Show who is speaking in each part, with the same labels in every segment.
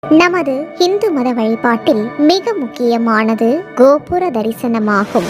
Speaker 1: நமது இந்து மத வழிபாட்டில் மிக முக்கியமானது கோபுர தரிசனமாகும்.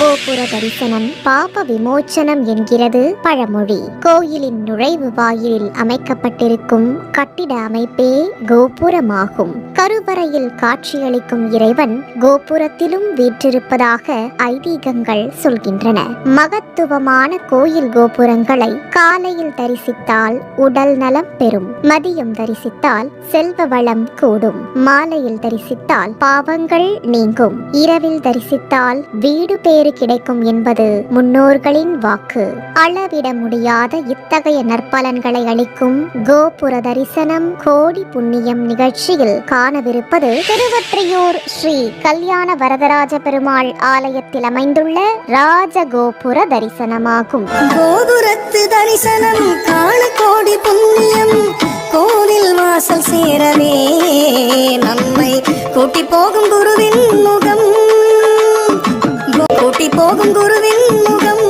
Speaker 1: கோபுர தரிசனம் பாப விமோச்சனம் என்கிறது பழமொழி. கோயிலின் நுழைவு வாயிலில் அமைக்கப்பட்டிருக்கும் கட்டிட அமைப்பே கோபுரமாகும். கருவறையில் காட்சியளிக்கும் இறைவன் கோபுரத்திலும் வீற்றிருப்பதாக ஐதீகங்கள் சொல்கின்றன. மகத்துவமான கோயில் கோபுரங்களை காலையில் தரிசித்தால் உடல் நலம் பெறும், மதியம் தரிசித்தால் செல்வ வளம் கூடும், மாலையில் தரிசித்தால் பாவங்கள் நீங்கும், இரவில் தரிசித்தால் வீடு பேறு கிடைக்கும் என்பது முன்னோர்களின் வாக்கு. அளவிட முடியாத இத்தகைய நற்பலன்களை அளிக்கும் கோபுர தரிசனம் கோடி புண்ணியம் நிகழ்ச்சியில் காணவிருப்பது திருவொற்றியூர் ஸ்ரீ கல்யாண வரதராஜ பெருமாள் ஆலயத்தில் அமைந்துள்ள ராஜகோபுர தரிசனமாகும்.
Speaker 2: கோபுரத்து தரிசனம் காண கோடி புண்ணியம், கோவில் வாசல் சேரவே நம்மை கூட்டி போகும் குருவின் முகம், கூட்டி போகும் குருவின் முகம்.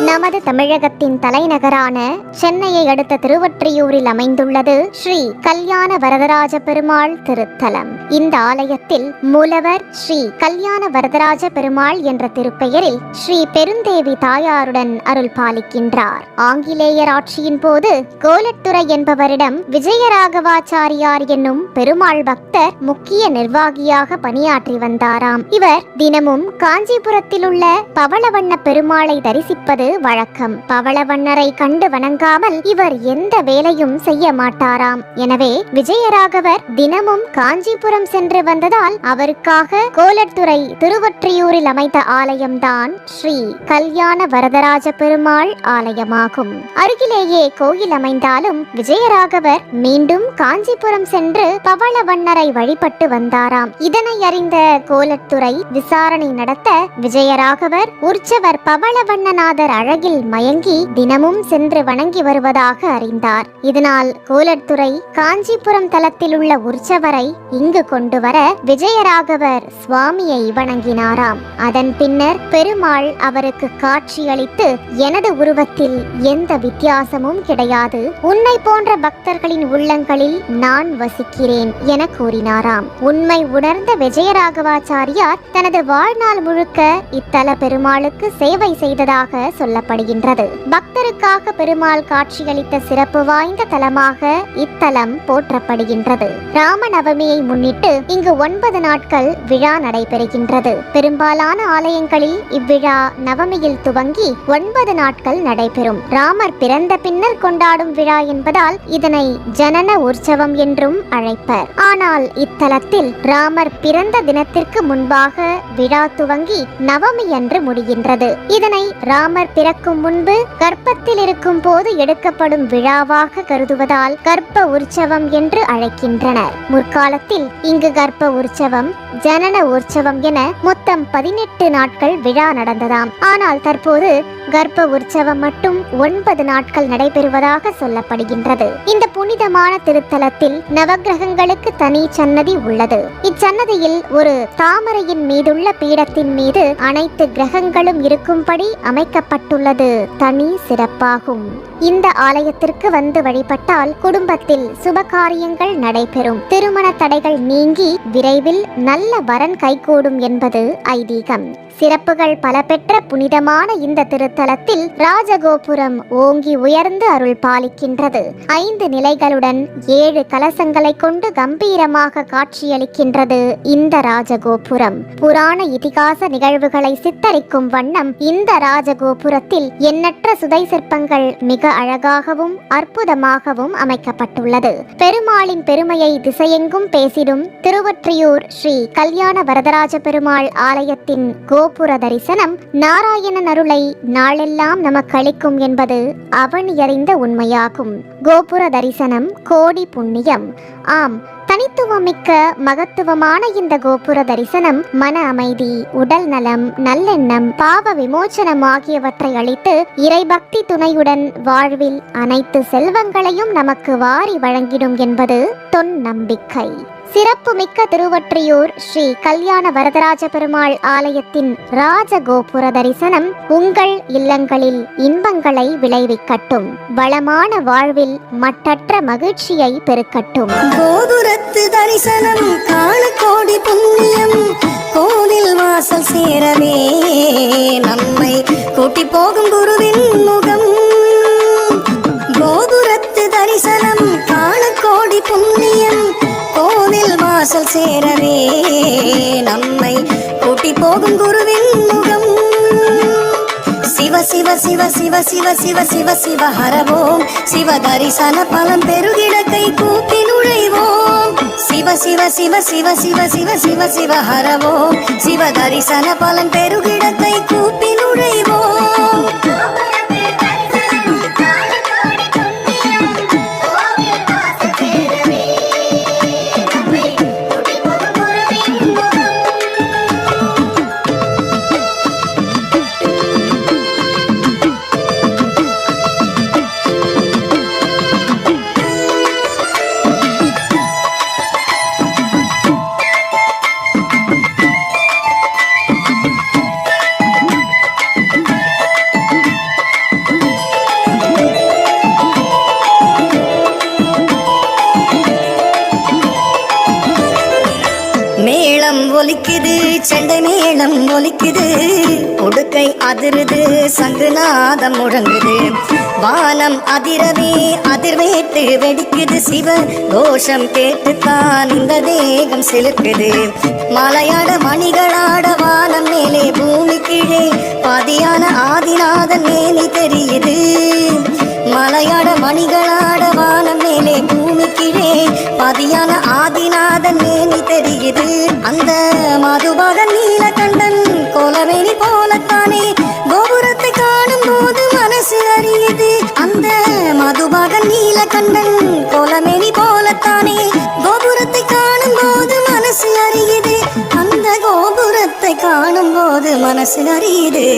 Speaker 1: நமது தமிழகத்தின் தலைநகரான சென்னையை அடுத்த திருவொற்றியூரில் அமைந்துள்ளது ஸ்ரீ கல்யாண வரதராஜ பெருமாள் திருத்தலம். இந்த ஆலயத்தில் மூலவர் ஸ்ரீ கல்யாண வரதராஜ பெருமாள் என்ற திருப்பெயரில் ஸ்ரீ பெருந்தேவி தாயாருடன் அருள் பாலிக்கின்றார். ஆங்கிலேயர் ஆட்சியின் போது கோலட்டுரை என்பவரிடம் விஜயராகவாச்சாரியார் என்னும் பெருமாள் பக்தர் முக்கிய நிர்வாகியாக பணியாற்றி வந்தாராம். இவர் தினமும் காஞ்சிபுரத்தில் உள்ள பவளவண்ண பெருமாளை தரிசிப்பது வழக்கம். பவளவண்ணரை கண்டு வணங்காமல் இவர் எந்த வேலையும் செய்ய மாட்டாராம். எனவே விஜயராகவர் தினமும் காஞ்சிபுரம் சென்று வந்ததால் அவருக்காக கோலத்துறை திருவொற்றியூரில் அமைத்த ஆலயம்தான் ஸ்ரீ கல்யாண வரதராஜ பெருமாள் ஆலயமாகும். அருகிலேயே கோயில் அமைந்தாலும் விஜயராகவர் மீண்டும் காஞ்சிபுரம் சென்று பவளவண்ணரை வழிபட்டு வந்தாராம். இதனை அறிந்த கோலத்துறை விசாரணை நடத்த விஜயராகவர் உற்சவர் பவளவண்ணநாதர் அழகில் மயங்கி தினமும் சென்று வணங்கி வருவதாக அறிந்தார். இதனால் கோலத்துறை காஞ்சிபுரம் தலத்தில் உள்ள உற்சவரை இங்கு கொண்டு வர விஜயராகவர் சுவாமியை வணங்கினாராம். அதன் பின்னர் பெருமாள் அவருக்கு காட்சியளித்து, எனது உருவத்தில் எந்த வித்தியாசமும் கிடையாது, உன்னை போன்ற பக்தர்களின் உள்ளங்களில் நான் வசிக்கிறேன் என கூறினாராம். உண்மை உணர்ந்த விஜயராகவாச்சாரியார் தனது வாழ்நாள் முழுக்க இத்தல பெருமாளுக்கு சேவை செய்ததாக சொல்லப்படுகின்றது. பக்தருக்காக பெருமாள் காட்சியளித்த சிறப்பு வாய்ந்த தலமாக இத்தலம் போற்றப்படுகின்றது. ராமநவமியை முன்னிட்டு இங்கு 9 நாட்கள் விழா நடைபெறுகின்றது. பெரும்பாலான ஆலயங்களில் இவ்விழா நவமியில் துவங்கி 9 நாட்கள் நடைபெறும். ராமர் பிறந்த பின்னர் கொண்டாடும் விழா என்பதால் இதனை ஜனன உற்சவம் என்றும் அழைப்பர். ஆனால் இத்தலத்தில் ராமர் பிறந்த தினத்திற்கு முன்பாக விழா துவங்கி நவமி அன்று முடிகின்றது. இதனை ராமர் பிறக்கும் முன்பு கர்ப்பத்தில் இருக்கும் போது எடுக்கப்படும் விழாவாக கருதுவதால் கர்ப்ப உற்சவம் என்று அழைக்கின்றனர். முற்காலத்தில் இங்கு கர்ப்ப உற்சவம், ஜனன உற்சவம் என மொத்தம் 18 நாட்கள் விழா நடந்ததாம். ஆனால் தற்போது கர்ப்ப உற்சவம் மட்டும் 9 நாட்கள் நடைபெறுவதாக சொல்லப்படுகின்றது. இந்த புனிதமான திருத்தலத்தில் நவக்கிரகங்களுக்கு தனி சன்னதி உள்ளது. இச்சன்னதியில் ஒரு தாமரையின் மீதுள்ள பீடத்தின் மீது அனைத்து கிரகங்களும் இருக்கும்படி அமைக்கப்பட்டுள்ளது தனி சிறப்பாகும். இந்த ஆலயத்திற்கு வந்து வழிபட்டால் குடும்பத்தில் சுபகாரியங்கள் நடைபெறும், திருமண தடைகள் நீங்கி விரைவில் நல்ல வரன் கைகூடும் என்பது ஐதீகம். சிறப்புகள் பல பெற்ற புனிதமான இந்த திருத்தலத்தில் ராஜகோபுரம் ஓங்கி உயர்ந்து அருள் பாலிக்கின்றது. 5 நிலைகளுடன் 7 கலசங்களை கொண்டு கம்பீரமாக காட்சியளிக்கின்றது இந்த ராஜகோபுரம். புராண இதிகாச நிகழ்வுகளை சித்தரிக்கும் வண்ணம் இந்த ராஜகோபுரத்தில் எண்ணற்ற சுதை சிற்பங்கள் மிக அழகாகவும் அற்புதமாகவும் அமைக்கப்பட்டுள்ளது. பெருமாளின் பெருமையை திசையெங்கும் பேசிடும் திருவொற்றியூர் ஸ்ரீ கல்யாண வரதராஜ பெருமாள் ஆலயத்தின் கோபுர தரிசனம் நாராயணன் அருளை நாளெல்லாம் நமக்கு அளிக்கும் என்பது அவனியறிந்த உண்மையாகும். கோபுர தரிசனம் கோடி புண்ணியம். ஆம், தனித்துவமிக்க மகத்துவமான இந்த கோபுர தரிசனம் மன அமைதி, உடல் நலம், நல்லெண்ணம், பாவ விமோச்சனம் ஆகியவற்றை அளித்து இறைபக்தி துணையுடன் வாழ்வில் அனைத்து செல்வங்களையும் நமக்கு வாரி வழங்கிடும் என்பது தொன் நம்பிக்கை. சிறப்புமிக்க திருவொற்றியூர் ஸ்ரீ கல்யாண வரதராஜ பெருமாள் ஆலயத்தின் ராஜகோபுர தரிசனம் உங்கள் இல்லங்களில் இன்பங்களை விளைவிக்கட்டும், வளமான வாழ்வில் மட்டற்ற மகிழ்ச்சியை பெருக்கட்டும்.
Speaker 2: கோபுரத்து தரிசனம் காண கோடி புண்ணியம், கோவில் வாசல் சேரவே நம்மை கூட்டி போகும் குருவின் முகம். கோபுரத்து தரிசனம் காண கோடி புண்ணியம், கோவில் வாசல் சேரவே நம்மை கூட்டி போகும் குருவின் முகம். சிவ சிவ சிவ சிவ சிவ சிவ சிவ சிவ ஹரவோம், சிவ தரிசன பலம் பெருகிட கை கூப்பி நுழைவோம். சிவ சிவ சிவ சிவ சிவ சிவ சிவ சிவ ஹரவோம், சிவ தரிசன பலம் பெருகிட கை கூப்பி நுழைவோம். மேளம் ஒலிக்குது, செண்டை மேளம் ஒலிக்குது, உடுக்கை அதிருது, சங்குநாதம் முழங்குது, வானம் அதிரவே அதிர்வேட்டு வெடிக்குது, சிவ கோஷம் கேட்டுத்தான் இந்த தேகம் சிலுக்குது. மலையாட மணிகளாட வானம் மேலே பூமி கீழே பாதியான ஆதிநாதன் மேனி தெரியுது. மலையாட மணிகளாட வானம் மேலே பூமி கீழே பாதியான ஆதிநாதன் மேனி தெரியுது. அந்த மதுபாகன் நீலகண்டன் கோலவேணி போலத்தானே கோபுரத்தை காணும் போது மனசு அறியுது. அந்த மதுபாகன் நீலகண்டன் கோலவேணி போலத்தானே கோபுரத்தை காணும் போது மனசு அறியுது. அந்த கோபுரத்தை காணும் போது மனசு அறியுது.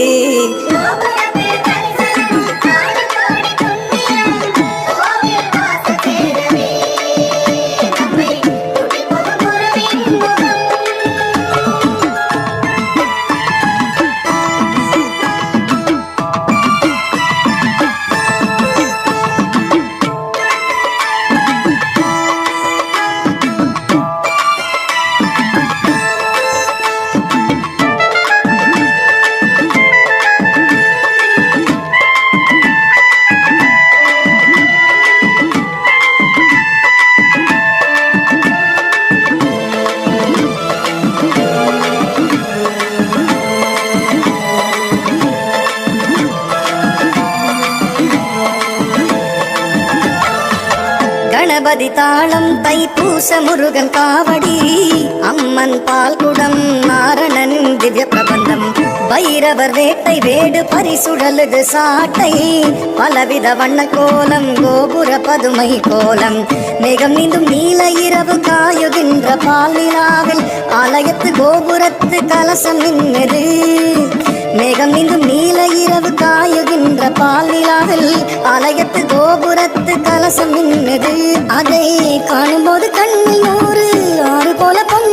Speaker 2: கணபதி தாளம், தைப்பூச முருகன் காவடி, அம்மன் பால்குடம், நாரணனின் திவ்ய பிரபந்தம், பைரவர் வேட்டை வேடு பரிசுடலுது சாட்டை, பலவித வண்ண கோலம் கோபுர பதுமை கோலம், மேகம் நீந்தும் நீல இரவு காயுகின்ற பால் நிலாவில் ஆலயத்து கோபுரத்து கலசம் நின்றது. மேகம் நீந்தும் நீல இரவு காயுகின்ற பால் நிலாவில் ஆலயத்து கோபுரத்து கலசம் நின்றது. அதை காணும்போது கண்ணில் நூறு ஆறு போல பொங்க